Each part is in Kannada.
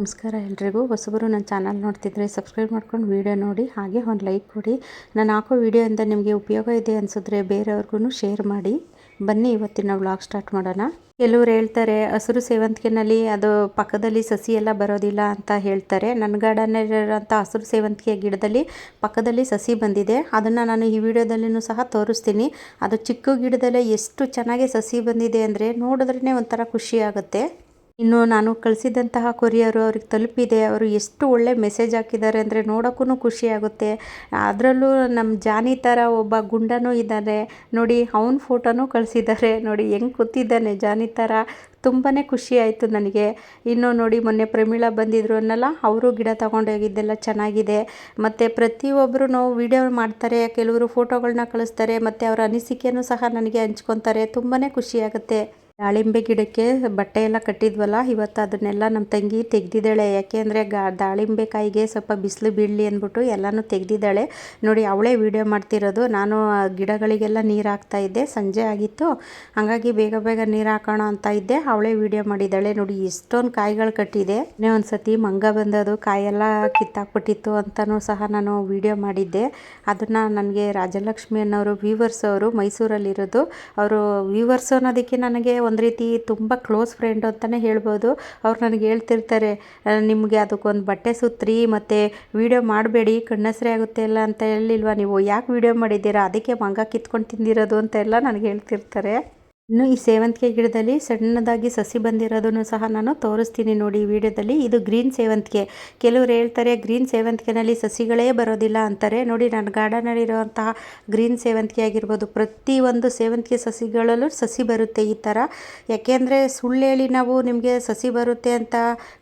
ನಮಸ್ಕಾರ ಎಲ್ರಿಗೂ. ಹೊಸಬರು ನನ್ನ ಚಾನಲ್ ನೋಡ್ತಿದ್ರೆ ಸಬ್ಸ್ಕ್ರೈಬ್ ಮಾಡ್ಕೊಂಡು ವಿಡಿಯೋ ನೋಡಿ, ಹಾಗೆ ಒಂದು ಲೈಕ್ ಕೊಡಿ. ನಾನು ಹಾಕೋ ವಿಡಿಯೋಯಿಂದ ನಿಮಗೆ ಉಪಯೋಗ ಇದೆ ಅನಿಸಿದ್ರೆ ಬೇರೆಯವ್ರಿಗೂ ಶೇರ್ ಮಾಡಿ. ಬನ್ನಿ ಇವತ್ತಿನ ವ್ಲಾಗ್ ಸ್ಟಾರ್ಟ್ ಮಾಡೋಣ. ಕೆಲವರು ಹೇಳ್ತಾರೆ ಹಸಿರು ಸೇವಂತಿಗೆನಲ್ಲಿ ಅದು ಪಕ್ಕದಲ್ಲಿ ಸಸಿ ಎಲ್ಲ ಬರೋದಿಲ್ಲ ಅಂತ ಹೇಳ್ತಾರೆ. ನನ್ನ ಗಾರ್ಡನ್ನಲ್ಲಿರೋಂಥ ಹಸಿರು ಸೇವಂತಿಗೆ ಗಿಡದಲ್ಲಿ ಪಕ್ಕದಲ್ಲಿ ಸಸಿ ಬಂದಿದೆ. ಅದನ್ನು ನಾನು ಈ ವಿಡಿಯೋದಲ್ಲಿಯೂ ಸಹ ತೋರಿಸ್ತೀನಿ. ಅದು ಚಿಕ್ಕ ಗಿಡದಲ್ಲೇ ಎಷ್ಟು ಚೆನ್ನಾಗಿ ಸಸಿ ಬಂದಿದೆ ಅಂದರೆ ನೋಡಿದ್ರೇ ಒಂಥರ ಖುಷಿ ಆಗುತ್ತೆ. ಇನ್ನು ನಾನು ಕಳಿಸಿದಂತಹ ಕೊರಿಯರು ಅವ್ರಿಗೆ ತಲುಪಿದೆ. ಅವರು ಎಷ್ಟು ಒಳ್ಳೆ ಮೆಸೇಜ್ ಹಾಕಿದ್ದಾರೆ ಅಂದರೆ ನೋಡೋಕ್ಕೂ ಖುಷಿ ಆಗುತ್ತೆ. ಅದರಲ್ಲೂ ನಮ್ಮ ಜಾನಿ ಥರ ಒಬ್ಬ ಗುಂಡನೂ ಇದ್ದಾನೆ ನೋಡಿ, ಅವನ ಫೋಟೋನೂ ಕಳಿಸಿದ್ದಾರೆ. ನೋಡಿ ಹೆಂಗೆ ಕೂತಿದ್ದಾನೆ ಜಾನಿ ಥರ, ತುಂಬಾ ಖುಷಿ ಆಯಿತು ನನಗೆ. ಇನ್ನು ನೋಡಿ, ಮೊನ್ನೆ ಪ್ರಮೀಳಾ ಬಂದಿದ್ರು ಅನ್ನಲ್ಲ, ಅವರು ಗಿಡ ತೊಗೊಂಡೋಗಿದ್ದೆಲ್ಲ ಚೆನ್ನಾಗಿದೆ. ಮತ್ತು ಪ್ರತಿಯೊಬ್ಬರು ನಾವು ವಿಡಿಯೋ ಮಾಡ್ತಾರೆ, ಕೆಲವರು ಫೋಟೋಗಳನ್ನ ಕಳಿಸ್ತಾರೆ, ಮತ್ತು ಅವರ ಅನಿಸಿಕೆಯೂ ಸಹ ನನಗೆ ಹಂಚ್ಕೊತಾರೆ. ತುಂಬಾ ಖುಷಿಯಾಗುತ್ತೆ. ದಾಳಿಂಬೆ ಗಿಡಕ್ಕೆ ಬಟ್ಟೆ ಎಲ್ಲ ಕಟ್ಟಿದ್ವಲ್ಲ, ಇವತ್ತು ಅದನ್ನೆಲ್ಲ ನಮ್ಮ ತಂಗಿ ತೆಗೆದಿದ್ದಾಳೆ. ಯಾಕೆಂದರೆ ದಾಳಿಂಬೆ ಕಾಯಿಗೆ ಸ್ವಲ್ಪ ಬಿಸಿಲು ಬೀಳಲಿ ಅಂದ್ಬಿಟ್ಟು ಎಲ್ಲನೂ ತೆಗೆದಿದ್ದಾಳೆ. ನೋಡಿ, ಅವಳೇ ವಿಡಿಯೋ ಮಾಡ್ತಿರೋದು. ನಾನು ಗಿಡಗಳಿಗೆಲ್ಲ ನೀರು ಹಾಕ್ತಾ ಇದ್ದೆ, ಸಂಜೆ ಆಗಿತ್ತು, ಹಾಗಾಗಿ ಬೇಗ ಬೇಗ ನೀರು ಹಾಕೋಣ ಅಂತ ಇದ್ದೆ. ಅವಳೇ ವಿಡಿಯೋ ಮಾಡಿದ್ದಾಳೆ. ನೋಡಿ ಎಷ್ಟೊಂದು ಕಾಯಿಗಳು ಕಟ್ಟಿದೆ. ಒಂದು ಸತಿ ಮಂಗ ಬಂದದು ಕಾಯೆಲ್ಲ ಕಿತ್ತಾಕ್ಬಿಟ್ಟಿತ್ತು ಅಂತಲೂ ಸಹ ನಾನು ವಿಡಿಯೋ ಮಾಡಿದ್ದೆ. ಅದನ್ನು ನನಗೆ ರಾಜಲಕ್ಷ್ಮಿ ಅನ್ನೋರು ವ್ಯೂವರ್ಸ್, ಅವರು ಮೈಸೂರಲ್ಲಿರೋದು. ಅವರು ವ್ಯೂವರ್ಸ್ ಅನ್ನೋದಕ್ಕೆ ನನಗೆ ಒಂದು ರೀತಿ ತುಂಬ ಕ್ಲೋಸ್ ಫ್ರೆಂಡ್ ಅಂತಲೇ ಹೇಳ್ಬೋದು. ಅವ್ರು ನನಗೆ ಹೇಳ್ತಿರ್ತಾರೆ, ನಿಮಗೆ ಅದಕ್ಕೊಂದು ಬಟ್ಟೆ ಸುತ್ರಿ ಮತ್ತು ವಿಡಿಯೋ ಮಾಡಬೇಡಿ, ಕಣ್ಣಸರೆ ಆಗುತ್ತೆ ಎಲ್ಲ ಅಂತ ಹೇಳಿಲ್ವಾ ನೀವು, ಯಾಕೆ ವಿಡಿಯೋ ಮಾಡಿದ್ದೀರಾ, ಅದಕ್ಕೆ ಮಂಗ ಕಿತ್ಕೊಂಡು ತಿಂದಿರೋದು ಅಂತೆಲ್ಲ ನನಗೆ ಹೇಳ್ತಿರ್ತಾರೆ. ಇನ್ನು ಈ ಸೇವಂತಿಗೆ ಗಿಡದಲ್ಲಿ ಸಣ್ಣದಾಗಿ ಸಸಿ ಬಂದಿರೋದನ್ನು ಸಹ ನಾನು ತೋರಿಸ್ತೀನಿ ನೋಡಿ ಈ ವಿಡಿಯೋದಲ್ಲಿ. ಇದು ಗ್ರೀನ್ ಸೇವಂತಿಗೆ. ಕೆಲವರು ಹೇಳ್ತಾರೆ ಗ್ರೀನ್ ಸೇವಂತಿಗೆನಲ್ಲಿ ಸಸಿಗಳೇ ಬರೋದಿಲ್ಲ ಅಂತಾರೆ. ನೋಡಿ, ನನ್ನ ಗಾರ್ಡನಲ್ಲಿರುವಂತಹ ಗ್ರೀನ್ ಸೇವಂತಿಗೆ ಆಗಿರ್ಬೋದು, ಪ್ರತಿಯೊಂದು ಸೇವಂತಿಗೆ ಸಸಿಗಳಲ್ಲೂ ಸಸಿ ಬರುತ್ತೆ ಈ ಥರ. ಯಾಕೆಂದರೆ ಸುಳ್ಳು ಹೇಳಿ ನಾವು ನಿಮಗೆ ಸಸಿ ಬರುತ್ತೆ ಅಂತ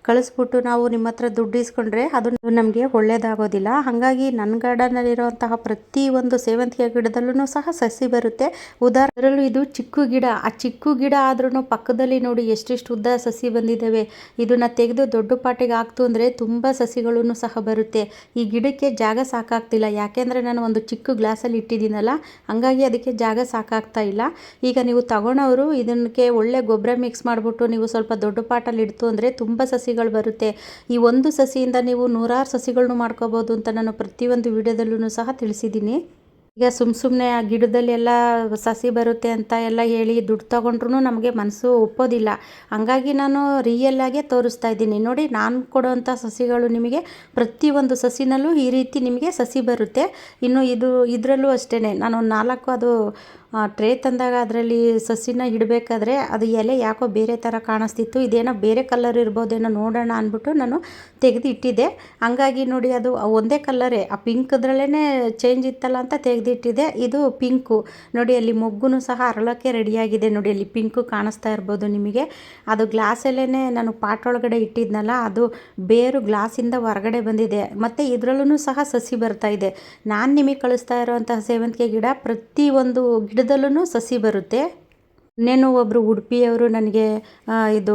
ಕಳಿಸ್ಬಿಟ್ಟು ನಾವು ನಿಮ್ಮ ಹತ್ರ ದುಡ್ಡು ಇಸ್ಕೊಂಡ್ರೆ ಅದು ನಮಗೆ ಒಳ್ಳೆಯದಾಗೋದಿಲ್ಲ. ಹಾಗಾಗಿ ನನ್ನ ಗಾರ್ಡನಲ್ಲಿರುವಂತಹ ಪ್ರತಿಯೊಂದು ಸೇವಂತಿಗೆ ಗಿಡದಲ್ಲೂ ಸಹ ಸಸಿ ಬರುತ್ತೆ. ಉದಾಹರಣೆಗಳು ಇದು ಚಿಕ್ಕ ಗಿಡ, ಆ ಚಿಕ್ಕ ಗಿಡ ಆದ್ರೂ ಪಕ್ಕದಲ್ಲಿ ನೋಡಿ ಎಷ್ಟೆಷ್ಟು ಉದ್ದ ಸಸಿ ಬಂದಿದ್ದಾವೆ. ಇದನ್ನು ತೆಗೆದು ದೊಡ್ಡ ಪಾಟಿಗೆ ಹಾಕ್ತು ಅಂದರೆ ತುಂಬ ಸಸಿಗಳೂ ಸಹ ಬರುತ್ತೆ. ಈ ಗಿಡಕ್ಕೆ ಜಾಗ ಸಾಕಾಗ್ತಿಲ್ಲ, ಯಾಕೆಂದರೆ ನಾನು ಒಂದು ಚಿಕ್ಕ ಗ್ಲಾಸಲ್ಲಿ ಇಟ್ಟಿದ್ದೀನಲ್ಲ, ಹಂಗಾಗಿ ಅದಕ್ಕೆ ಜಾಗ ಸಾಕಾಗ್ತಾ ಇಲ್ಲ. ಈಗ ನೀವು ತಗೊಳೋರು ಇದಕ್ಕೆ ಒಳ್ಳೆ ಗೊಬ್ಬರ ಮಿಕ್ಸ್ ಮಾಡಿಬಿಟ್ಟು ನೀವು ಸ್ವಲ್ಪ ದೊಡ್ಡ ಪಾಟಲ್ಲಿ ಇಡ್ತು ಅಂದರೆ ತುಂಬ ಸಸಿಗಳು ಬರುತ್ತೆ. ಈ ಒಂದು ಸಸಿಯಿಂದ ನೀವು ನೂರಾರು ಸಸಿಗಳನ್ನೂ ಮಾಡ್ಕೋಬೋದು ಅಂತ ನಾನು ಪ್ರತಿಯೊಂದು ವಿಡಿಯೋದಲ್ಲೂ ಸಹ ತಿಳಿಸಿದ್ದೀನಿ. ಈಗ ಸುಮ್ಮನೆ ಆ ಗಿಡದಲ್ಲಿ ಎಲ್ಲ ಸಸಿ ಬರುತ್ತೆ ಅಂತ ಎಲ್ಲ ಹೇಳಿ ದುಡ್ಡು ತೊಗೊಂಡ್ರೂ ನಮಗೆ ಮನಸ್ಸು ಒಪ್ಪೋದಿಲ್ಲ. ಹಂಗಾಗಿ ನಾನು ರಿಯಲ್ಲಾಗೆ ತೋರಿಸ್ತಾ ಇದ್ದೀನಿ. ನೋಡಿ, ನಾನು ಕೊಡೋವಂಥ ಸಸಿಗಳು ನಿಮಗೆ ಪ್ರತಿಯೊಂದು ಸಸಿನಲ್ಲೂ ಈ ರೀತಿ ನಿಮಗೆ ಸಸಿ ಬರುತ್ತೆ. ಇನ್ನು ಇದರಲ್ಲೂ ಅಷ್ಟೇ, ನಾನು 4 ಅದು ಟ್ರೇ ತಂದಾಗ ಅದರಲ್ಲಿ ಸಸಿನ ಇಡಬೇಕಾದ್ರೆ ಅದು ಎಲೆ ಯಾಕೋ ಬೇರೆ ಥರ ಕಾಣಿಸ್ತಿತ್ತು. ಇದೇನೋ ಬೇರೆ ಕಲರ್ ಇರ್ಬೋದೇನೋ ನೋಡೋಣ ಅಂದ್ಬಿಟ್ಟು ನಾನು ತೆಗೆದು ಇಟ್ಟಿದ್ದೆ. ಹಂಗಾಗಿ ನೋಡಿ, ಅದು ಒಂದೇ ಕಲ್ಲರೇ, ಆ ಪಿಂಕ್ದ್ರಲ್ಲೇ ಚೇಂಜ್ ಇತ್ತಲ್ಲ ಅಂತ ತೆಗೆದಿಟ್ಟಿದ್ದೆ. ಇದು ಪಿಂಕು ನೋಡಿ, ಅಲ್ಲಿ ಮೊಗ್ಗು ಸಹ ಅರಳೋಕ್ಕೆ ರೆಡಿಯಾಗಿದೆ. ನೋಡಿ, ಅಲ್ಲಿ ಪಿಂಕು ಕಾಣಿಸ್ತಾ ಇರ್ಬೋದು ನಿಮಗೆ. ಅದು ಗ್ಲಾಸಲ್ಲೇ ನಾನು ಪಾಟ್ ಒಳಗಡೆ ಇಟ್ಟಿದ್ನಲ್ಲ, ಅದು ಬೇರು ಗ್ಲಾಸಿಂದ ಹೊರಗಡೆ ಬಂದಿದೆ. ಮತ್ತು ಇದರಲ್ಲೂ ಸಹ ಸಸಿ ಬರ್ತಾ ಇದೆ. ನಾನು ನಿಮಗೆ ಕಳಿಸ್ತಾ ಇರೋವಂತಹ ಸೇವಂತಿಗೆ ಗಿಡ ಪ್ರತಿಯೊಂದು ಗಿಡದಲ್ಲೂ ಸಸಿ ಬರುತ್ತೆ. ಇನ್ನೇನು ಒಬ್ಬರು ಉಡುಪಿಯವರು ನನಗೆ ಇದು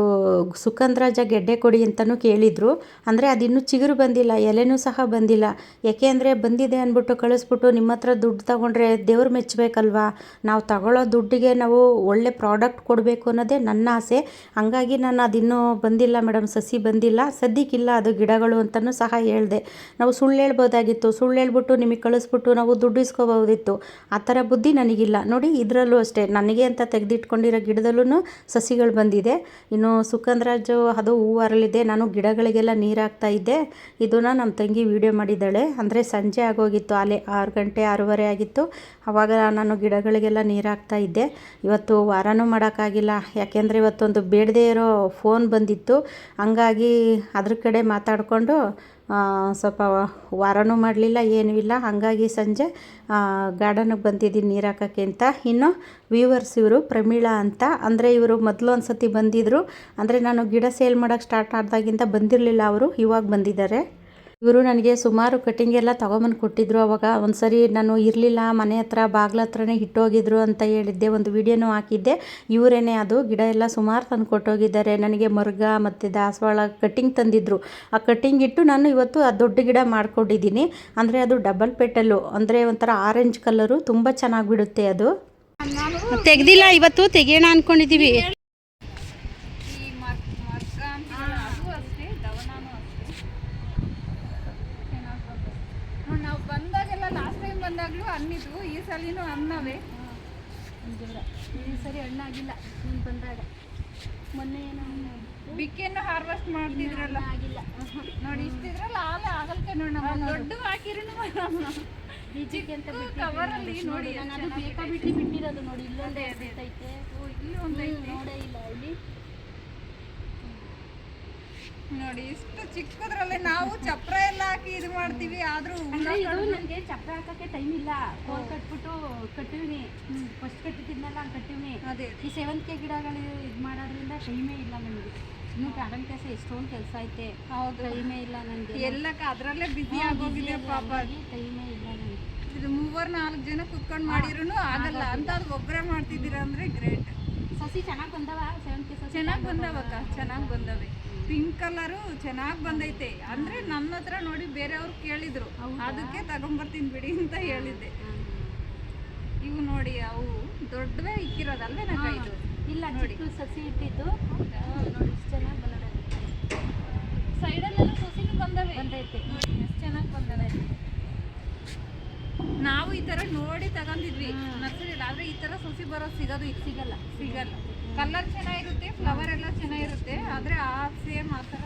ಸುಗಂಧರಾಜ ಗೆಡ್ಡೆ ಕೊಡಿ ಅಂತಲೂ ಕೇಳಿದರು. ಅಂದರೆ ಅದಿನ್ನೂ ಚಿಗುರು ಬಂದಿಲ್ಲ, ಎಲೆನೂ ಸಹ ಬಂದಿಲ್ಲ. ಯಾಕೆ ಬಂದಿದೆ ಅಂದ್ಬಿಟ್ಟು ಕಳಿಸ್ಬಿಟ್ಟು ನಿಮ್ಮ ಹತ್ರ ದುಡ್ಡು ತೊಗೊಂಡ್ರೆ ದೇವ್ರು ಮೆಚ್ಚಬೇಕಲ್ವಾ. ನಾವು ತಗೊಳ್ಳೋ ದುಡ್ಡಿಗೆ ನಾವು ಒಳ್ಳೆ ಪ್ರಾಡಕ್ಟ್ ಕೊಡಬೇಕು ಅನ್ನೋದೇ ನನ್ನ ಆಸೆ. ಹಂಗಾಗಿ ನಾನು ಅದಿನ್ನೂ ಬಂದಿಲ್ಲ ಮೇಡಮ್, ಸಸಿ ಬಂದಿಲ್ಲ, ಸದ್ಯಕ್ಕಿಲ್ಲ ಅದು ಗಿಡಗಳು ಅಂತಲೂ ಸಹ ಹೇಳಿದೆ. ನಾವು ಸುಳ್ಳು ಹೇಳ್ಬೋದಾಗಿತ್ತು, ಸುಳ್ಳು ಹೇಳ್ಬಿಟ್ಟು ನಿಮಗೆ ಕಳಿಸ್ಬಿಟ್ಟು ನಾವು ದುಡ್ಡು ಇಸ್ಕೋಬೋದಿತ್ತು. ಆ ಥರ ಬುದ್ಧಿ ನನಗಿಲ್ಲ. ನೋಡಿ, ಇದರಲ್ಲೂ ಅಷ್ಟೇ, ನನಗೆ ಅಂತ ತೆಗೆದಿಟ್ಕೊಂಡಿರೋ ಗಿಡದಲ್ಲೂ ಸಸಿಗಳು ಬಂದಿದೆ. ಇನ್ನು ಸುಗಂಧರಾಜು ಅದು ಹೂವು ಅರಳಿದೆ. ನಾನು ಗಿಡಗಳಿಗೆಲ್ಲ ನೀರು ಹಾಕ್ತಾ ಇದ್ದೆ. ಇದನ್ನು ನಮ್ಮ ತಂಗಿ ವಿಡಿಯೋ ಮಾಡಿದ್ದಾಳೆ. ಅಂದರೆ ಸಂಜೆ ಆಗೋಗಿತ್ತು, ಅಲ್ಲೇ 6 ಗಂಟೆ 6:30 ಆಗಿತ್ತು. ಆವಾಗ ನಾನು ಗಿಡಗಳಿಗೆಲ್ಲ ನೀರು ಹಾಕ್ತಾ ಇದ್ದೆ. ಇವತ್ತು ವಾರನೂ ಮಾಡೋಕ್ಕಾಗಿಲ್ಲ, ಯಾಕೆಂದರೆ ಇವತ್ತೊಂದು ಬೇಡದೇ ಇರೋ ಫೋನ್ ಬಂದಿತ್ತು. ಹಂಗಾಗಿ ಅದ್ರ ಕಡೆ ಮಾತಾಡಿಕೊಂಡು ಸ್ವಲ್ಪ ವಾರನೂ ಮಾಡಲಿಲ್ಲ, ಏನೂ ಇಲ್ಲ. ಹಾಗಾಗಿ ಸಂಜೆ ಗಾರ್ಡನಿಗೆ ಬಂದಿದ್ದೀನಿ ನೀರು ಹಾಕೋಕ್ಕೆ ಅಂತ. ಇನ್ನು ವ್ಯೂವರ್ಸ್ ಇವರು ಪ್ರಮೀಳಾ ಅಂತ, ಅಂದರೆ ಇವರು ಮೊದಲು ಒಂದು ಸತಿ ಬಂದಿದ್ದರು. ಅಂದರೆ ನಾನು ಗಿಡ ಸೇಲ್ ಮಾಡೋಕ್ಕೆ ಸ್ಟಾರ್ಟ್ ಆದಾಗಿಂದ ಬಂದಿರಲಿಲ್ಲ ಅವರು, ಇವಾಗ ಬಂದಿದ್ದಾರೆ. ಇವರು ನನಗೆ ಸುಮಾರು ಕಟಿಂಗ್ ಎಲ್ಲ ತೊಗೊಂಬಂದು ಕೊಟ್ಟಿದ್ದರು. ಅವಾಗ ಒಂದು ಸರಿ ನಾನು ಇರಲಿಲ್ಲ, ಮನೆ ಹತ್ರ ಬಾಗ್ಲ ಹತ್ರನೇ ಇಟ್ಟೋಗಿದ್ರು ಅಂತ ಹೇಳಿದ್ದೆ, ಒಂದು ವಿಡಿಯೋನೂ ಹಾಕಿದ್ದೆ. ಇವರೇನೆ ಅದು ಗಿಡ ಎಲ್ಲ ಸುಮಾರು ತಂದು ಕೊಟ್ಟೋಗಿದ್ದಾರೆ. ನನಗೆ ಮರ್ಗ ಮತ್ತು ದಾಸವಾಳ ಕಟಿಂಗ್ ತಂದಿದ್ದರು. ಆ ಕಟಿಂಗ್ ಇಟ್ಟು ನಾನು ಇವತ್ತು ಆ ದೊಡ್ಡ ಗಿಡ ಮಾಡ್ಕೊಂಡಿದ್ದೀನಿ. ಅಂದರೆ ಅದು ಡಬಲ್ ಪೆಟಲ್ಲು, ಅಂದರೆ ಒಂಥರ ಆರೆಂಜ್ ಕಲರು, ತುಂಬ ಚೆನ್ನಾಗಿ ಬಿಡುತ್ತೆ. ಅದು ತೆಗೆದಿಲ್ಲ, ಇವತ್ತು ತೆಗೆಯೋಣ ಅಂದ್ಕೊಂಡಿದ್ದೀವಿ. ಮೊದಲು ಹಣ್ಣಿದ್ವು, ಈ ಸಲಿನೂ ಹಣ್ಣವೇ. ಈ ಸರಿ ಹಣ್ಣಾಗಿಲ್ಲ. ನೀನು ಬಂದಾಗ ಮೊನ್ನೆ ಏನೋ ಬಿಕ್ಕೆನ್ನು ಹಾರ್ವೆಸ್ಟ್ ಮಾಡ್ತಿದ್ರಲ್ಲ, ಆಗಿಲ್ಲ ನೋಡಿ ಇಷ್ಟಿದ್ರಲ್ಲ ಆಲೆ ಆಗಲ್ಕೆ ನೋಡಿ. ನಮ್ಮ ದೊಡ್ಡ ಹಾಕಿರೂ ಬೀಜಕ್ಕೆ ಅಂತ ಕವರಲ್ಲಿ ನೋಡಿ. ನಾನು ಅದು ಬೇಕಾಬಿಟ್ಟು ಬಿಟ್ಟಿರೋದು ನೋಡಿ. ಇಲ್ಲೊಂದೇ ಐತೆ, ಇಲ್ಲಿ ಒಂದೈತೆ ನೋಡೇ ಇಲ್ಲ ಇಲ್ಲಿ ನೋಡಿ. ಇಷ್ಟು ಚಿಕ್ಕದ್ರಲ್ಲೇ ನಾವು ಚಪ್ರ ಎಲ್ಲ ಹಾಕಿ ಇದು ಮಾಡ್ತೀವಿ. ಆದ್ರೂ ನನಗೆ ಚಪ್ರ ಹಾಕಕ್ಕೆ ಟೈಮ್ ಇಲ್ಲ. ಕೋಲ್ ಕಟ್ಬಿಟ್ಟು ಕಟ್ಟಿವ್ನಿ, ಫಸ್ಟ್ ಕಟ್ಟಿದ್ನಲ್ಲ ಹಂಗೆ ಕಟ್ಟಿವ್ನಿ. ಅದೇ ಈ ಸೇವಂತಿಗೆ ಗಿಡಗಳು ಇದು ಮಾಡೋದ್ರಿಂದ ಟೈಮೇ ಇಲ್ಲ ನನಗೆ. ಇನ್ನು ಗಾರ್ಡನ್ ಕೆಲಸ ಎಷ್ಟೊಂದು ಕೆಲಸ ಐತೆ. ಹೌದು, ಟೈಮೇ ಇಲ್ಲ ನನಗೆ. ಎಲ್ಲಕ್ಕ ಅದರಲ್ಲೇ ಬಿಸಿ ಆಗೋಗಿದೆ ಪಾಪ. ಟೈಮೇ ಇಲ್ಲ ನನಗೆ. ಇದು 3-4 ಜನ ಕುತ್ಕೊಂಡು ಮಾಡಿರೂ ಆಗಲ್ಲ ಅಂತ ಅದು ಒಬ್ಬರೇ ಮಾಡ್ತಿದ್ದೀರಾ ಅಂದ್ರೆ ಗ್ರೇಟ್. ಸಸಿ ಚೆನ್ನಾಗಿ ಬಂದವ, ಸೇವಂತಿಗೆ ಸಸಿ ಚೆನ್ನಾಗಿ ಬಂದವಕ್ಕ, ಚೆನ್ನಾಗಿ ಬಂದವೆ. ಪಿಂಕ್ ಕಲರು ಚೆನ್ನಾಗಿ ಬಂದೈತೆ. ಅಂದ್ರೆ ನನ್ನ ಹತ್ರ ನೋಡಿ ಬೇರೆಯವ್ರು ಕೇಳಿದ್ರು, ಅದಕ್ಕೆ ತಗೊಂಬರ್ತೀನಿ ಬಿಡಿ ಅಂತ ಹೇಳಿದ್ದೆ. ಇವು ನೋಡಿ, ಅವು ದೊಡ್ಡವೇ ಇಕ್ಕಿರೋದಲ್ವೇನಕ್ಕ ಇದು? ಇಲ್ಲ, ಚಿಕ್ಕ ಸಸಿ ಇಟ್ಟಿದ್ದು ನೋಡಿ ಎಷ್ಟು ಚೆನ್ನಾಗಿ ಬಂದವೆ. ಸೈಡಲ್ಲೆಲ್ಲ ಸಸಿನೂ ಬಂದೈತೆ ನೋಡಿ ಎಷ್ಟು ಚೆನ್ನಾಗಿ ಬಂದವೆ. ನಾವು ಈ ತರ ನೋಡಿ ತಗೊಂಡಿದ್ವಿ ನರ್ಸರಿ, ಆದ್ರೆ ಈ ತರ ಸಸಿ ಬರೋದು ಸಿಗೋದು ಈಗ ಸಿಗಲ್ಲ. ಕಲರ್ ಚೆನ್ನಾಗಿರುತ್ತೆ, ಫ್ಲವರ್ ಎಲ್ಲ ಚೆನ್ನಾಗಿರುತ್ತೆ, ಆದ್ರೆ ಆ ಸೇಮ್ ಆ ಥರ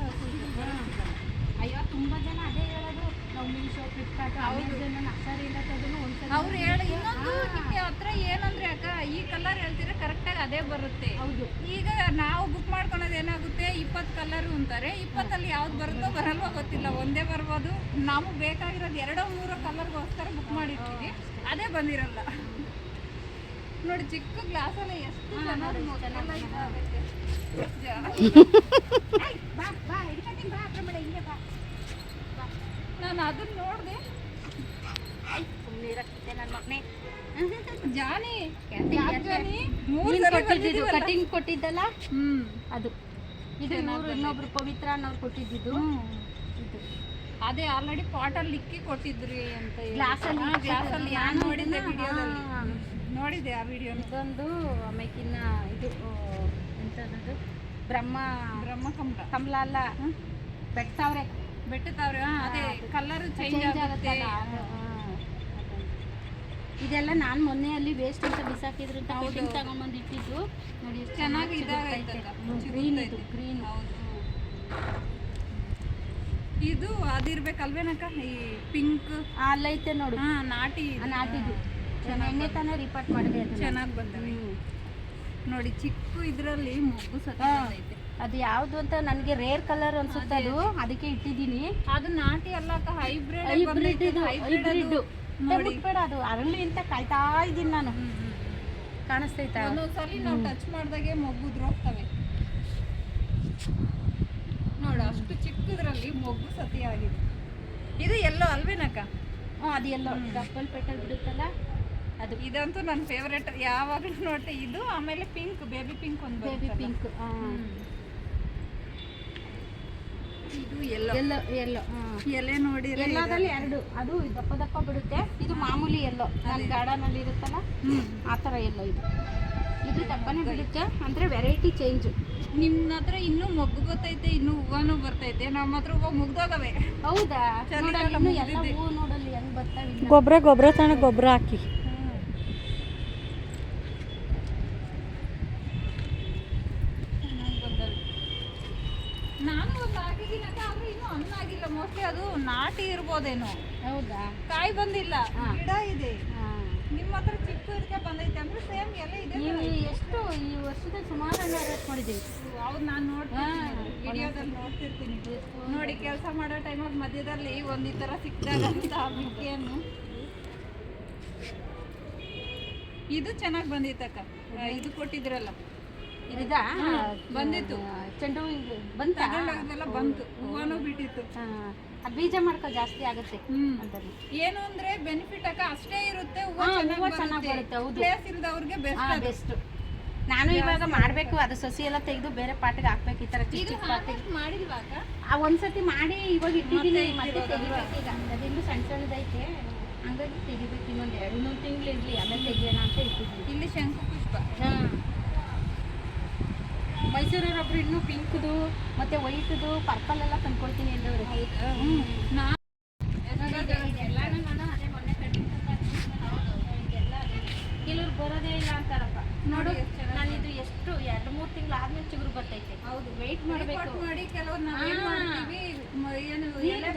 ಅಯ್ಯೋ ತುಂಬ ಜನ ಅದೇ ಹೇಳೋದು. ನಾವು ಮೀಶೋ, ಫ್ಲಿಪ್ಕಾರ್ಟ್, ಅಮೆಝಾನ್, ನರ್ಸರಿಯಿಂದ ತೆಗೆದು ಒಂದ್ಸಲ ಅವ್ರು ಹೇಳಿ. ಇನ್ನೊಂದು ನಿಮಗೆ ಹತ್ರ ಏನಂದ್ರೆ ಅಕ್ಕ, ಈ ಕಲರ್ ಹೇಳ್ತೀರಾ ಕರೆಕ್ಟಾಗಿ ಅದೇ ಬರುತ್ತೆ. ಹೌದು. ಈಗ ನಾವು ಬುಕ್ ಮಾಡ್ಕೊಳೋದು ಏನಾಗುತ್ತೆ, 20 ಕಲರು ಅಂತಾರೆ. 20ಅಲ್ಲಿ ಯಾವ್ದು ಬರುತ್ತೋ ಬರಲ್ವೋ ಗೊತ್ತಿಲ್ಲ, ಒಂದೇ ಬರ್ಬೋದು. ನಾವು ಬೇಕಾಗಿರೋದು 2-3 ಕಲರ್ಗೋಸ್ಕರ ಬುಕ್ ಮಾಡಿರ್ತೀವಿ, ಅದೇ ಬಂದಿರಲ್ಲ. ನೋಡಿ ಚಿಕ್ಕ ಗ್ಲಾಸಲ್ಲಿ ಎಷ್ಟು ಚೆನ್ನಾಗಿ ನಾನು ಅದನ್ನ ನೋಡಿದೆ. ಜಾನಿ ಕಟಿಂಗ್ ಕೊಟ್ಟಿದ್ದಲ್ಲ, ಅದು ಇದು ಇನ್ನೊಬ್ರು ಪವಿತ್ರ ಅನ್ನೋರು ಕೊಟ್ಟಿದ್ದು. ಅದೇ ಆಲ್ರೆಡಿ ಪಾಟಲ್ಲಿ ಇಕ್ಕಿ ಕೊಟ್ಟಿದ್ರಿ ಅಂತ. ಗ್ಲಾಸಲ್ಲಿ ನಾನು ನೋಡಿದ್ದೆ ವಿಡಿಯೋದಲ್ಲಿ, ನೋಡಿದೆ ಆ ವಿಡಿಯೋ. ಇದೊಂದು ಆಮೇಕಿನ್ನ ಇದು ಎಂಥದ್ದು ಬ್ರಹ್ಮ ಕಮಲ ಅಲ್ಲ, ಬೆಟ್ಟತಾವ್ರೆ. ಅದೇ ಕಲರ್ ಚೇಂಜ್ ಆಗುತ್ತೆ. ಇದೆಲ್ಲ ನಾನು ಮೊನ್ನೆ ಅಲ್ಲಿ ವೇಸ್ಟ್ ಅಂತ ಬಿಸಾಕಿದ್ರು ಅಂತ ಕಟಿಂಗ್ ತಗೊಂಬಂದು ಇಟ್ಟಿದ್ದು. ನೋಡಿ ಎಷ್ಟು ಚೆನ್ನಾಗಿ ಇದಾಗೈತೆ. ಗ್ರೀನ್ ಹೌದು. ಇದು ಅದಿರ್ಬೇಕಲ್ವೇನಕ್ಕ, ಈ ಪಿಂಕ್ ಅಲ್ಲೈತೆ ನೋಡು. ನಾಟಿದು ಎಣ್ಣೆ ತಾನೇ ರಿಪೋರ್ಟ್ ಮಾಡಿದೆ. ಅದು ಚೆನ್ನಾಗಿ ಬಂದವೆ ನೋಡಿ. ಚಿಕ್ಕ ಇದರಲ್ಲಿ ಮೊಗ್ಗು ಸತಿ ಐತೆ. ಅದು ಯಾವುದು ಅಂತ ನನಗೆ ರೇರ್ ಕಲರ್ ಅನ್ಸುತ್ತೆ, ಅದಕ್ಕೆ ಇಟ್ಟಿದ್ದೀನಿ. ಅದು ನಾಟಿ ಅಲ್ಲ ಅಕ್ಕ, ಹೈಬ್ರಿಡ್ ಬಿಟ್ಬೇಡ. ಅದು ಅರಳಿ ಅಂತ ಕಾಯ್ತಾ ಇದ್ದೀನಿ ನಾನು. ಕಾಣಿಸ್ತೈತಾ? ಒಂದೊಂದ್ಸಲಿ ನಾವು ಟಚ್ ಮಾಡಿದಾಗೆ ಮೊಗ್ಗು ಉದುರೋಗ್ತವೆ ನೋಡು. ಅಷ್ಟು ಚಿಕ್ಕದ್ರಲ್ಲಿ ಮೊಗ್ಗು ಸತಿ ಆಗಿದೆ. ಇದು ಎಲ್ಲೋ ಅಲ್ವೇನಕ್ಕ? ಅದು ಎಲ್ಲೋ ಡಬ್ಬಲ್ ಪೆಟಲ್ ಬಿಡುತ್ತಲ್ಲ ಅದು. ಇದಂತೂ ನನ್ನ ಫೇವ್ರೇಟ್, ಯಾವಾಗಲೂ ನೋಡ್ತೆ ಇದು. ಆಮೇಲೆ ಪಿಂಕ್, ಬೇಬಿ ಪಿಂಕ್, ಒಂದು ಬೇಬಿ ಪಿಂಕ್. ಇದು ಎಲ್ಲೋ ಎಲೆ ನೋಡಿ. ಎಲ್ಲೋದಲ್ಲಿ 2, ಅದು ದಪ್ಪ ಬಿಡುತ್ತೆ. ಇದು ಮಾಮೂಲಿ ಎಲ್ಲೋ ನನ್ನ ಗಾರ್ಡನ್ ಅಲ್ಲಿ ಇರುತ್ತಲ್ಲ ಆ ಥರ ಎಲ್ಲೋ. ಇದು ದಪ್ಪನೇ ಬಿಡುತ್ತೆ, ಅಂದ್ರೆ ವೆರೈಟಿ ಚೇಂಜ್. ನಿಮ್ಮ ಹತ್ರ ಇನ್ನೂ ಮೊಗ್ಗು ಬರ್ತೈತೆ, ಇನ್ನೂ ಹೂವನೂ ಬರ್ತೈತೆ. ನಮ್ಮ ಹತ್ರ ಹೂವು ಮುಗ್ದೋಗವೆ. ಹೌದಾ? ಇನ್ನು ಎಲ್ಲ ಹೂವು ನೋಡಲ್ಲಿ ಹೆಂಗ್ ಬರ್ತಾವೆ. ಗೊಬ್ಬರ ತಣ ಗೊಬ್ಬರ ಹಾಕಿ. ನಾನು ಒಂದು ಹಾಕಿದ್ದೀನಿ ಅಕ್ಕ, ಆದ್ರೆ ಇನ್ನೂ ಹಣ್ಣಾಗಿಲ್ಲ. ಮೋಸ್ಟ್ಲಿ ಅದು ನಾಟಿ ಇರ್ಬೋದೇನೋ. ಹೌದಾ? ಕಾಯಿ ಬಂದಿಲ್ಲ, ಗಿಡ ಇದೆ. ನಿಮ್ಮ ಹತ್ರ ಚಿಕ್ಕ ಇದಕ್ಕೆ ಬಂದೈತೆ ಅಂದ್ರೆ ಸೇಮ್ ಎಲ್ಲ ಇದೆ. ಎಷ್ಟು ಈ ವರ್ಷದಲ್ಲಿ ಸುಮಾರು ಹಣ್ಣು ಅರೆಸ್ಟ್ ಮಾಡಿದ್ದೀವಿ. ಹೌದು, ನಾನು ನೋಡ್ತೀನಿ, ವಿಡಿಯೋದಲ್ಲಿ ನೋಡ್ತಿರ್ತೀನಿ. ನೋಡಿ, ಕೆಲಸ ಮಾಡೋ ಟೈಮಾಗ ಮಧ್ಯದಲ್ಲಿ ಒಂದು ಈ ಥರ ಸಿಕ್ಕಿದಾಗ ಅಂತ ಬಿಕ್ಕಿಯನ್ನು. ಇದು ಚೆನ್ನಾಗಿ ಬಂದಿತ್ತಕ್ಕ, ಇದು ಕೊಟ್ಟಿದ್ರಲ್ಲ, ಇದಾ ಬಂದಿತ್ತು. ಚೆಂಡು ಬಂತು, ಬಂತು, ಹೂವನೂ ಬಿಟ್ಟಿತ್ತು. ಬೀಜ ಮಾಡ್ಕೊ ಜಾಸ್ತಿ ಆಗುತ್ತೆ. ಏನು ಅಂದ್ರೆ ಬೆನಿಫಿಟ್ ಅಕ್ಕ ಅಷ್ಟೇ ಇರುತ್ತೆ, ಹೂವು ಚೆನ್ನಾಗಿ ಬರುತ್ತೆ. ಹೌದು, ಪ್ಲೇಸ್ ಇರೋದವ್ರಿಗೆ ಬೆಸ್ಟ್. ನಾನು ಇವಾಗ ಮಾಡಬೇಕು, ಅದು ಸಸಿ ಎಲ್ಲ ತೆಗೆದು ಬೇರೆ ಪಾಟಿಗೆ ಹಾಕ್ಬೇಕು. ಈ ಥರ ಚಿಕ್ಕ ಪಾಟಿಗೆ ಮಾಡಿದ್ವಾಗ ಒಂದ್ಸತಿ ಮಾಡಿ ಇವಾಗ ಇಟ್ಟಿದ್ದೀನಿ. ಮತ್ತೆ ತೆಗಿಬೇಕು ಈಗ. ಅದಿನ್ನೂ ಸಣ್ಣದೈತೆ, ಹಂಗಾಗಿ ತೆಗಿಬೇಕು. ಇನ್ನೊಂದು ತಿಂಗಳು ಇರಲಿ, ಆಮೇಲೆ ತೆಗಿಯೋಣ ಅಂತ ಇಟ್ಟಿದ್ದೀನಿ. ಇಲ್ಲಿ ಶಂಕು ಪುಷ್ಪ. ಮೈಸೂರವ್ರೊಬ್ರು ಇನ್ನೂ ಪಿಂಕ್ದು ಮತ್ತೆ ವೈಟ್ದು ಪರ್ಪಲ್ ಎಲ್ಲ ತಂದ್ಕೊಡ್ತೀನಿ ಎಂದವ್ರು. ಹೌದಾ?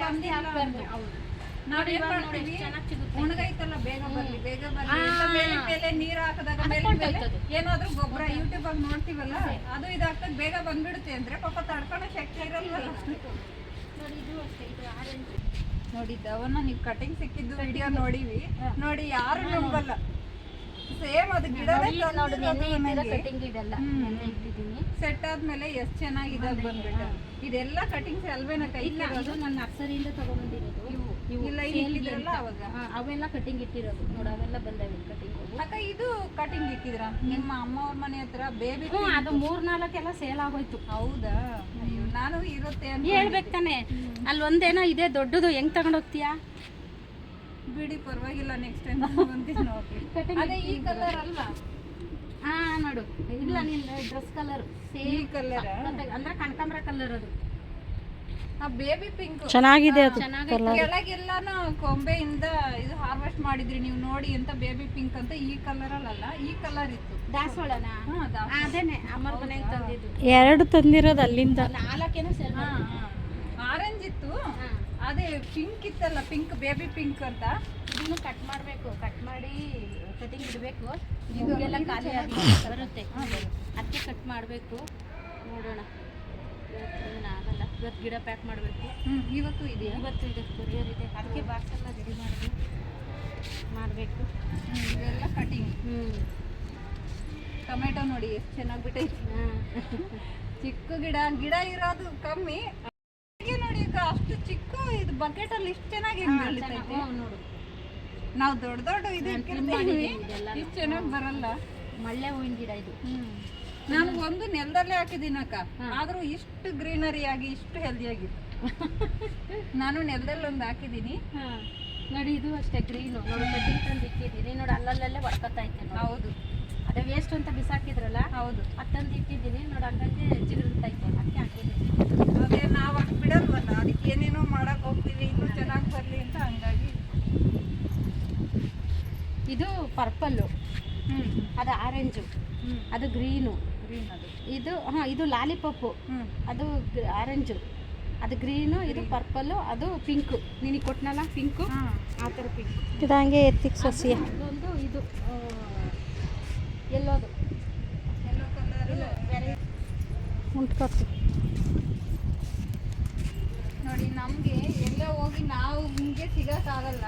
ಜಾಸ್ತಿ ಹಾಕ್ಬಾರ್ದು. ನಾವ್ ಏನ್ ಇವಾಗ ನೋಡಿ ಮಾಡ್ತೀವಿ, ಎಷ್ಟು ಚೆನ್ನಾಗಿ ಸಿಗುತ್ತೆ. ಒಣಗೈತಲ್ಲ ಬೇಗ ಬರ್ಲಿ ಅಂತ ಮೇಲೆ ನೀರ್ ಹಾಕಿದಾಗ ಮೇಲೆ ಏನಾದ್ರೂ ಗೊಬ್ಬರ ಯೂಟ್ಯೂಬ್ ಆಗಿ ನೋಡ್ತೀವಲ್ಲ, ಅದು ಇದಾಗ್ತದೆ ಬೇಗ ಬಂದ್ಬಿಡುತ್ತೆ ಅಂದ್ರೆ ಪಾಪ ತಡ್ಕೊಳ್ಳೋ ಶಕ್ತಿ ಇರಲ್ವಲ್ಲ. ನೋಡಿ ಇದು ಅಷ್ಟೇ, ಇದು ಆರೆಂಜ್. ನೋಡಿ ಅವನ್ನ ನೀವು ಕಟಿಂಗ್ ಸಿಕ್ಕಿದ್ದು ವಿಡಿಯೋ ನೋಡಿವಿ ನೋಡಿ, ಯಾರು ನಂಬಲ್ಲ. ಸೇಮ್ ಅದು ಗಿಡನೇ ಕಟಿಂಗ್ ಇದೆಲ್ಲ ನೆನ್ನೆ ಇಟ್ಟಿದ್ದೀನಿ. ಸೆಟ್ ಆದ್ಮೇಲೆ ಎಷ್ಟ್ ಚೆನ್ನಾಗಿದೆ ಬಂದ್ಬಿಟ್ಟು. ಇದೆಲ್ಲ ಕಟಿಂಗ್ಸ್ ಅಲ್ವೇನ ಕೈ ಇದು ನನ್ನ ನರ್ಸರಿಯಿಂದ ತಗೊಂಡಿರೋದು. ಇಲ್ಲ ಇಕ್ಕಿದ್ರಲ್ಲ ಅವಾಗ ಅವೆಲ್ಲ ಕಟಿಂಗ್ ಇಟ್ಟಿರೋದು ನೋಡಿ, ಅವೆಲ್ಲ ಬಂದವೆ ಕಟಿಂಗ್. ಅಕ್ಕ ಇದು ಕಟಿಂಗ್ ಇಕ್ಕಿದ್ರ ನಿಮ್ಮ ಅಮ್ಮ ಅವ್ರ ಮನೆ ಹತ್ರ ಬೇಬಿ? ಅದು 3-4 ಎಲ್ಲ ಸೇಲ್ ಆಗೋಯ್ತು. ಹೌದಾ? ಅಯ್ಯೋ, ನಾನು ಇರುತ್ತೆ ಅಂತ ಹೇಳ್ಬೇಕು ತಾನೆ. ಅಲ್ಲಿ ಒಂದೇನೋ ಇದೆ ದೊಡ್ಡದು, ಹೆಂಗ್ ತಗೊಂಡೋಗ್ತೀಯಾ? ಬಿಡಿ ಪರವಾಗಿಲ್ಲ, ನೆಕ್ಸ್ಟ್ ಟೈಮ್ ಬಂದಿದ್ದು ನೋಡಿ. ಅದೇ ಈ ಕಲರ್ ಅಲ್ವಾ? ಹಾ ನೋಡು, ಇಲ್ಲ ನಿನ್ನ ಡ್ರೆಸ್ ಕಲರ್ ಈ ಕಲರ್ ಅಂದ್ರೆ ಕನಕಾಂಬರ ಕಲರ್ ಅದು. ಆ ಬೇಬಿ ಪಿಂಕ್ ಚೆನ್ನಾಗಿದೆ ಅದು. ಕೆಳಗೆಲ್ಲಾನು ಕೊಂಬೆಯಿಂದ ಇದು ಹಾರ್ವೆಸ್ಟ್ ಮಾಡಿದ್ರಿ ನೀವು ನೋಡಿ ಅಂತ. ಬೇಬಿ ಪಿಂಕ್ ಅಂತ ಈ ಕಲರ್ ಅಲ್ಲ, ಈ ಕಲರ್ ಇತ್ತು. ದಾಸವಾಳನ? ಅದೇನೆ ಅಮ್ಮರ ಮನೆಗೆ ತಂದಿದ್ದು. 2 ತಂದಿರೋದು ಅಲ್ಲಿಂದ. 4 ಸೇಲ್. ಆರೆಂಜ್ ಇತ್ತು, ಅದೇ ಪಿಂಕ್ ಇತ್ತಲ್ಲ, ಪಿಂಕ್ ಬೇಬಿ ಪಿಂಕ್ ಅಂತ. ಇದನ್ನು ಕಟ್ ಮಾಡಬೇಕು, ಕಟ್ ಮಾಡಿ ಕಟಿಂಗ್ ಇಡಬೇಕು. ಇದೆಲ್ಲ ಖಾಲಿ ಆಗಿ ಬರುತ್ತೆ, ಅದಕ್ಕೆ ಕಟ್ ಮಾಡಬೇಕು. ನೋಡೋಣ, ಇವತ್ತು ಆಗಲ್ಲ. ಇವತ್ತು ಗಿಡ ಪ್ಯಾಕ್ ಮಾಡಬೇಕು. ಇವತ್ತು ಇದೆಯಾ? ಇವತ್ತು ಇದೆ, ಕೊರಿಯರ್ ಇದೆ, ಅದಕ್ಕೆ ಬಾಕ್ಸ್ ಎಲ್ಲ ರೆಡಿ ಮಾಡಬೇಕು. ಇದೆಲ್ಲ ಕಟಿಂಗ್. ಟೊಮೆಟೊ ನೋಡಿ ಎಷ್ಟು ಚೆನ್ನಾಗಿ ಬಿಟ್ಟೈತಿ. ಚಿಕ್ಕ ಗಿಡ ಇರೋದು ಕಮ್ಮಿ ನೋಡಿ ಅಕ್ಕ, ಅಷ್ಟು ಚಿಕ್ಕ ಇದು ಬಕೆಟ್ ಅಲ್ಲಿ ಇಷ್ಟು ಚೆನ್ನಾಗಿ ಬೆಳಿತೈತೆ ನೋಡು. ನಾವು ದೊಡ್ಡ ಇದಕ್ಕೆ ಇಷ್ಟು ಚೆನ್ನಾಗಿ ಬರಲ್ಲ. ಮಳ್ಳೆ ಹೂವಿನ ಗಿಡ ಇದು. ನಾನು ಒಂದು ನೆಲದಲ್ಲೇ ಹಾಕಿದ್ದೀನಿ ಅಕ್ಕ, ಆದ್ರೂ ಇಷ್ಟು ಗ್ರೀನರಿ ಆಗಿ ಇಷ್ಟು ಹೆಲ್ದಿ ಆಗಿತ್ತು. ನಾನು ನೆಲದಲ್ಲಿ ಒಂದು ಹಾಕಿದ್ದೀನಿ ನೋಡಿ. ಇದು ಅಷ್ಟೇ ಗ್ರೀನು ನೋಡಿ, ಕಟಿಂಗ್ ತಂದು ಇಟ್ಟಿದ್ದೀನಿ ನೋಡಿ. ಅಲ್ಲಲ್ಲೇ ಹೊಡ್ಕೊತೈತೆ. ಹೌದು, ಅದೇ ವೇಸ್ಟ್ ಅಂತ ಬಿಸಾಕಿದ್ರಲ್ಲ, ಹೌದು, ಅದು ತಂದು ಇಟ್ಟಿದ್ದೀನಿ ನೋಡಿ. ಹಂಗಾಗಿ ಜಿಗಿರ್ತೈತೆ, ಅದಕ್ಕೆ ಹಾಕಿದ್ದೀನಿ. ಅದೇ ನಾವು ಹಾಕಿ ಬಿಡಲ್ವಲ್ಲ, ಅದಕ್ಕೆ ಏನೇನೋ ಮಾಡಕ್ ಹೋಗ್ತೀವಿ, ಇನ್ನೂ ಚೆನ್ನಾಗಿ ಬರಲಿ ಅಂತ. ಹಂಗಾಗಿ ಇದು ಪರ್ಪಲ್ಲು, ಅದು ಆರೆಂಜು, ಅದು ಗ್ರೀನು. ಅದು ಇದು ಇದು ಲಾಲಿಪಾಪು, ಅದು ಆರೆಂಜು, ಅದು ಗ್ರೀನು, ಇದು ಪರ್ಪಲ್ಲು, ಅದು ಪಿಂಕು. ನಿನಗೆ ಕೊಟ್ಟನಲ್ಲ ಪಿಂಕು, ಆ ಥರ ಪಿಂಕ್. ಇದು ಹಂಗೆ ಎತ್ತಿಗೆ ಸೊಸಿ. ಅದೊಂದು ಇದು ಎಲ್ಲೋದು ಎಲ್ಲೋ ಕಲರ್ ಬೇರೆ ಉಂಟ್ಕೊತು ನೋಡಿ. ನಮ್ಗೆ ಎಲ್ಲೇ ಹೋಗಿ ನಾವು ಹಿಂಗೆ ಸಿಗಕ್ಕಾಗಲ್ಲ.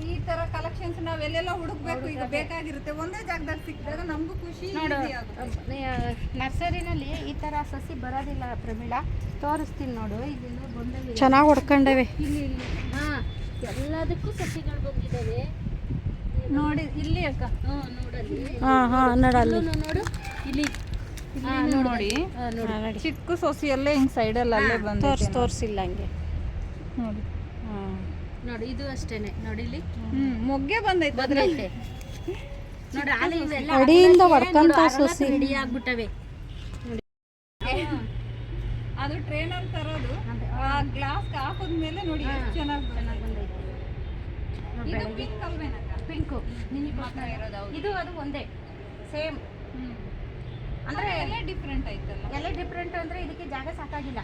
ಈ ತರ ಕಲೆಕ್ಷನ್ಸ್ ನಾವೆಲ್ಲೆಲ್ಲ ಹುಡುಕ್ಬೇಕು, ಈಗ ಬೇಕಾಗಿರುತ್ತೆ. ಒಂದೇ ಜಾಗದಾಗ ಸಿಕ್ಕಿದಾಗ ನಮಗೂ ಖುಷಿ. ನೋಡು, ನರ್ಸರಿನಲ್ಲಿ ಈ ಥರ ಸಸಿ ಬರೋದಿಲ್ಲ ಪ್ರಮೀಳಾ. ತೋರಿಸ್ತೀನಿ ನೋಡು, ಇದೆಲ್ಲ ಬಂದವೆ, ಚೆನ್ನಾಗಿ ಹೊಡ್ಕೊಂಡವೆ. ಇಲ್ಲಿ ಹಾಂ, ಎಲ್ಲದಕ್ಕೂ ಸಸಿಗಳು ಬಂದಿದ್ದಾವೆ ನೋಡಿ. ಇಲ್ಲಿ ಅಕ್ಕ ನೋಡಲ್ಲಿ. ನೋಡಲ್ಲಿ ನೋಡು ಇಲ್ಲಿ ನೋಡಿ, ಚಿಕ್ಕ ಸೊಸಿಯಲ್ಲೇ ಹಿಂಗ್ ಸೈಡಲ್ಲಿ ಅಲ್ಲೇ ಬಂದು ತೋರಿಸಿಲ್ಲ ಹಂಗೆ ನೋಡಿ. ನೋಡಿ, ಇದು ಅಷ್ಟೇನೆ ನೋಡಿ. ಇಲ್ಲಿ ಮೊಗ್ಗೆ ಬಂದೈತೆ ಬಂದೈತೆ ನೋಡಿ. ಇವೆಲ್ಲ ಅಡಿಯಿಂದ ಹೊಡ್ಕೊಂತ ಸೊಸಿ ರೆಡಿ ಆಗ್ಬಿಟ್ಟವೆ. ಅದು ಟ್ರೈನಲ್ಲಿ ತರೋದು, ಆ ಗ್ಲಾಸ್ ಹಾಕಿದ್ಮೇಲೆ ನೋಡಿ ಎಷ್ಟು ಚೆನ್ನಾಗಿ ಬಂದೈತೆ. ಇದು ಪಿಂಕ್ ಅಲ್ವೇನಕ್ಕ? ಪಿಂಕು ಇರೋದು. ಇದು ಅದು ಒಂದೇ ಸೇಮ್. ಅಂದ್ರೆ ಎಲ್ಲ ಡಿಫ್ರೆಂಟ್ ಆಯ್ತಲ್ಲ. ಎಲ್ಲ ಡಿಫ್ರೆಂಟ್ ಅಂದರೆ ಇದಕ್ಕೆ ಜಾಗ ಸಾಕಾಗಿಲ್ಲ.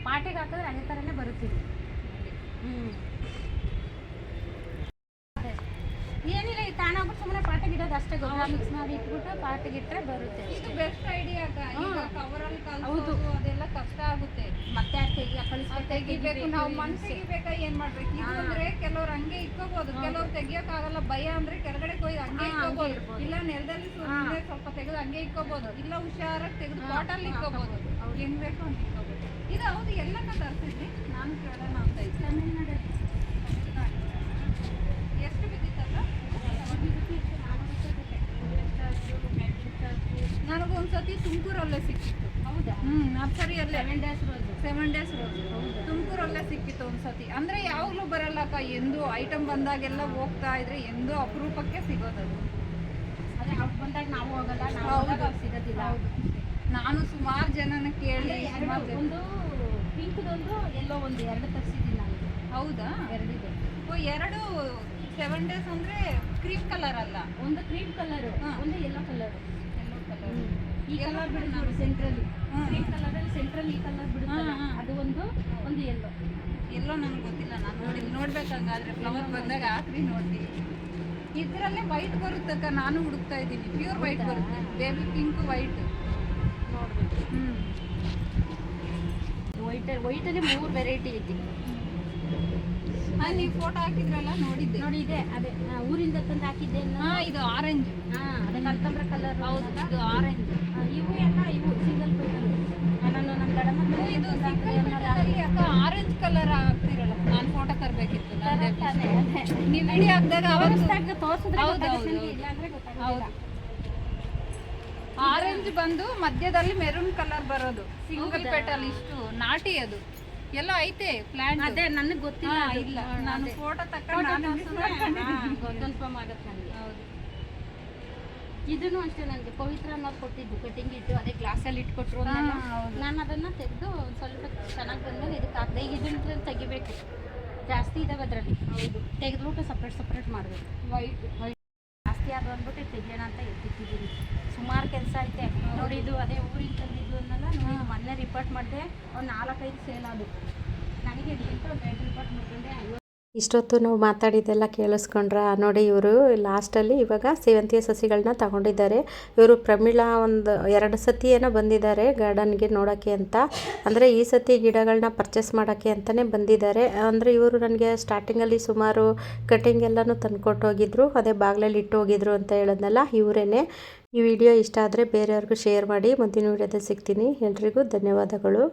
ಪಾಟಿಗೆ ಹಾಕಿದ್ರೆ ಅದೇ ಥರನೇ ಬರುತ್ತೀವಿ. ಏನಿಲ್ಲ, ಈ ತಾಣಾಗ್ಬಿಟ್ಟು ಸುಮ್ಮನೆ ಪಾಟಿಗೆ ಇಡೋದು ಅಷ್ಟೇ. ಗೊಬ್ಬರ ಮಿಕ್ಸ್ ಮಾಡಿ ಇಟ್ಬಿಟ್ಟು ಪಾಟಿಗೆ ಇಟ್ಟರೆ ಬರುತ್ತೆ. ಇದು ಬೆಸ್ಟ್ ಐಡಿಯಾ ಅಕ್ಕ. ಈಗ ಕವರಲ್ಲಿ ಕಲ್ಸೋದು ಅದೆಲ್ಲ ಕಷ್ಟ ಆಗುತ್ತೆ. ಮತ್ತೆ ತೆಗಿಬೇಕು, ನಾವು ಮಣ್ಣು ತೆಗಿಬೇಕಾ ಏನ್ ಮಾಡ್ಬೇಕು? ಇದು ಅಂದ್ರೆ ಕೆಲವ್ರು ಹಂಗೆ ಇಕ್ಕೋಬಹುದು, ಕೆಲವ್ರು ತೆಗಿಯೋಕ್ಕಾಗಲ್ಲ. ಭಯ ಅಂದ್ರೆ ಕೆಳಗಡೆ ಕೊಯ್ದು ಹಂಗೆ ಇಕ್ಕೋಬಹುದು, ಇಲ್ಲ ನೆಲದಲ್ಲಿ ಸುಮ್ಮನೆ ಸ್ವಲ್ಪ ತೆಗೆದು ಹಂಗೆ ಇಕ್ಕೋಬಹುದು, ಇಲ್ಲ ಹುಷಾರಾಗಿ ತೆಗೆದು ಪಾಟಲ್ಲಿ ಇಕ್ಕೋಬಹುದು. ಹೆಂಗ್ ಬೇಕು ಅಂತ ಇಕ್ಕೋಬಹುದು. ಇದು ಹೌದು, ಎಲ್ಲಕ್ಕ ತರಿಸಿದ್ರಿ? ನಾನು ಕೇಳೋಣ ಅಂತ ಇದ್ದೆ. ತಮಿಳ್ನಾಡು ಎಷ್ಟು ಬಿದ್ದಿತ್ತಲ್ಲ? ನನಗೊಂದ್ಸತಿ ತುಮಕೂರಲ್ಲೇ ಸಿಕ್ಕಿತ್ತು. ಹೌದಾ? ನರ್ಸರಿಯಲ್ಲೇ 7 days ರೋಸ್ ತುಮಕೂರಲ್ಲೇ ಸಿಕ್ಕಿತ್ತು ಒಂದ್ಸತಿ. ಅಂದ್ರೆ ಯಾವಾಗ್ಲೂ ಬರಲ್ಲ ಅಕ್ಕ, ಎಂದು ಐಟಮ್ ಬಂದಾಗೆಲ್ಲ ಹೋಗ್ತಾ ಇದ್ರೆ ಎಂದೂ ಅಪರೂಪಕ್ಕೆ ಸಿಗೋದದು. ಅದೇ ಅವ್ರು ಬಂದಾಗ ನಾವು ಹೋಗಲ್ಲ, ನಾವು ಸಿಗೋದಿಲ್ಲ. ನಾನು ಸುಮಾರು ಜನನ ಕೇಳಿ ಒಂದು ಪಿಂಕ್ದೊಂದು ಎಲ್ಲೋ ಒಂದು 2 ತರಿಸಿದ್ದೀನಿ ನಾನು. ಹೌದಾ? 2 ಇದೆ. ಎರಡು 7 days ಅಂದ್ರೆ ಕ್ರೀಮ್ ಕಲರ್ ಅಲ್ಲ, ಒಂದು ಕ್ರೀಮ್ ಕಲರ್, ಒಂದು ಯೆಲ್ಲೋ ಕಲರ್. ಈ ಕಲರ್ ಬಿಡು ನೋಡಿ ಸೆಂಟ್ರಲ್ಲಿ. ಕ್ರೀಮ್ ಕಲರ್ ಅಲ್ಲಿ ಸೆಂಟ್ರಲ್ಲಿ ಈ ಕಲರ್ ಬಿಡುತ್ತಲ್ಲ, ಅದು ಒಂದು ಯೆಲ್ಲೋ. ಇಲ್ಲೋ ನನಗೆ ಗೊತ್ತಿಲ್ಲ, ನಾನು ನೋಡ್ಬೇಕಂಗಾದ್ರೆ ಫ್ಲವರ್ ಬಂದಾಗ ಹಾಕ್ರಿ ನೋಡ್ತೀನಿ. ಇದರಲ್ಲೇ ವೈಟ್ ಬರುತ್ತಕ್ಕ, ನಾನು ಹುಡುಕ್ತಾ ಇದ್ದೀನಿ. ಪ್ಯೂರ್ ವೈಟ್ ಬರುತ್ತೆ, ಬೇಬಿ ಪಿಂಕ್ ವೈಟ್ ನೋಡ್ಬೇಕು. ವೈಟಲ್ಲಿ 3 ವೆರೈಟಿ ಐತಿ. ನೀವು ಫೋಟೋ ಹಾಕಿದ್ರಲ್ಲ ನೋಡಿದ್ದೆ. ನೋಡಿ ಇದೆ ಅದೇ ಊರಿಂದ ತಂದು ಹಾಕಿದ್ದೆ. ಇದು ಆರೆಂಜ್. ಅದೇ ಕನಕಾಂಬರ ಕಲರ್. ಹೌದು, ಇದು ಆರೆಂಜ್. ಇವು ಎಲ್ಲ ಇವು ಸಿಂಗಲ್ ಪೈಟಲ್. ನಾನು ನಮ್ಮ ಗಡಮ ಇದು ಅಕ್ಕ ಆರೆಂಜ್ ಕಲರ್ ಹಾಕ್ತಿರಲ್ಲ, ನಾನು ಫೋಟೋ ತರಬೇಕಿತ್ತು. ನೀವು ವಿಡಿಯೋ ಹಾಕಿದಾಗ ಅವಾಗ ತೋರಿಸಿದ್ರೆ ಹೌದು. ಆರೆಂಜ್ ಬಂದು ಮಧ್ಯದಲ್ಲಿ ಮೆರೂನ್ ಕಲರ್ ಬರೋದು, ಸಿಂಗಲ್ ಪೆಟಲ್. ಇಷ್ಟು ನಾಟಿ ಅದು ಎಲ್ಲ ಐತೆ ಪ್ಲಾಂಟ್. ಅದೇ ನನಗೆ ಗೊತ್ತಿಲ್ಲ. ಇಲ್ಲ, ನಾನು ಫೋಟೋ ತಕೊಂಡು ಕನ್ಫರ್ಮ್ ಆಗತ್ತೆ ನನಗೆ. ಹೌದು, ಇದನ್ನು ಅಷ್ಟೇ ನನಗೆ ಪವಿತ್ರ ಅನ್ನೋದು ಕೊಟ್ಟಿದ್ದು ಕಟಿಂಗ್ ಇಟ್ಟು, ಅದೇ ಗ್ಲಾಸಲ್ಲಿ ಇಟ್ಕೊಟ್ರು. ನಾನು ಅದನ್ನು ತೆಗೆದು ಸ್ವಲ್ಪ ಚೆನ್ನಾಗಿ ಬಂದಮೇಲೆ ಇದಕ್ಕೆ ಹಾಕಿದೆ. ಈಗ ಇದನ್ನ ತೆಗಿಬೇಕು, ಜಾಸ್ತಿ ಇದಾವೆ ಅದರಲ್ಲಿ. ಹೌದು, ತೆಗೆದ್ಬಿಟ್ಟು ಸಪ್ರೇಟ್ ಮಾಡಬೇಕು. ವೈಟ್ ಜಾಸ್ತಿ ಅದು ಅಂದ್ಬಿಟ್ಟು ತೆಗಿಯೋಣ ಅಂತ ಎತ್ತಿಟ್ಟಿದ್ದೀನಿ. ಸುಮಾರು ಕೆಲಸ ಐತೆ ನೋಡಿ. ಇದು ಅದೇ ಊರಿಗೆ ತಂದಿದ್ದು ಅನ್ನಲ್ಲ, ನೋಡಿ ಮೊನ್ನೆ ರಿಪೋರ್ಟ್ ಮಾಡಿದೆ. ಒಂದು 4-5 ಸೇಲ್ ಅದು ನನಗೆ ಅಂತ ಒಂದು 2 ರಿಪೋರ್ಟ್ ಮಾಡ್ಕೊಂಡೆ. ಇಷ್ಟೊತ್ತು ನಾವು ಮಾತಾಡಿದ್ದೆಲ್ಲ ಕೇಳಿಸ್ಕೊಂಡ್ರ ನೋಡಿ. ಇವರು ಲಾಸ್ಟಲ್ಲಿ ಇವಾಗ ಸೇವಂತಿಗೆ ಸಸಿಗಳನ್ನ ತಗೊಂಡಿದ್ದಾರೆ. ಇವರು ಪ್ರಮೀಳಾ ಒಂದು 2 ಸತಿ ಏನೋ ಬಂದಿದ್ದಾರೆ ಗಾರ್ಡನ್ಗೆ ನೋಡೋಕ್ಕೆ ಅಂತ. ಅಂದರೆ ಈ ಸತಿ ಗಿಡಗಳನ್ನ ಪರ್ಚೇಸ್ ಮಾಡೋಕ್ಕೆ ಅಂತಲೇ ಬಂದಿದ್ದಾರೆ. ಅಂದರೆ ಇವರು ನನಗೆ ಸ್ಟಾರ್ಟಿಂಗಲ್ಲಿ ಸುಮಾರು ಕಟಿಂಗ್ ಎಲ್ಲನೂ ತಂದುಕೊಟ್ಟು ಹೋಗಿದ್ರು, ಅದೇ ಬಾಗಿಲಲ್ಲಿ ಇಟ್ಟು ಹೋಗಿದ್ರು ಅಂತ ಹೇಳಿದ್ನಲ್ಲ, ಇವರೇನೆ. ಈ ವಿಡಿಯೋ ಇಷ್ಟ ಆದರೆ ಬೇರೆಯವ್ರಿಗೂ ಶೇರ್ ಮಾಡಿ. ಮುಂದಿನ ವಿಡಿಯೋದಲ್ಲಿ ಸಿಗ್ತೀನಿ. ಎಲ್ರಿಗೂ ಧನ್ಯವಾದಗಳು.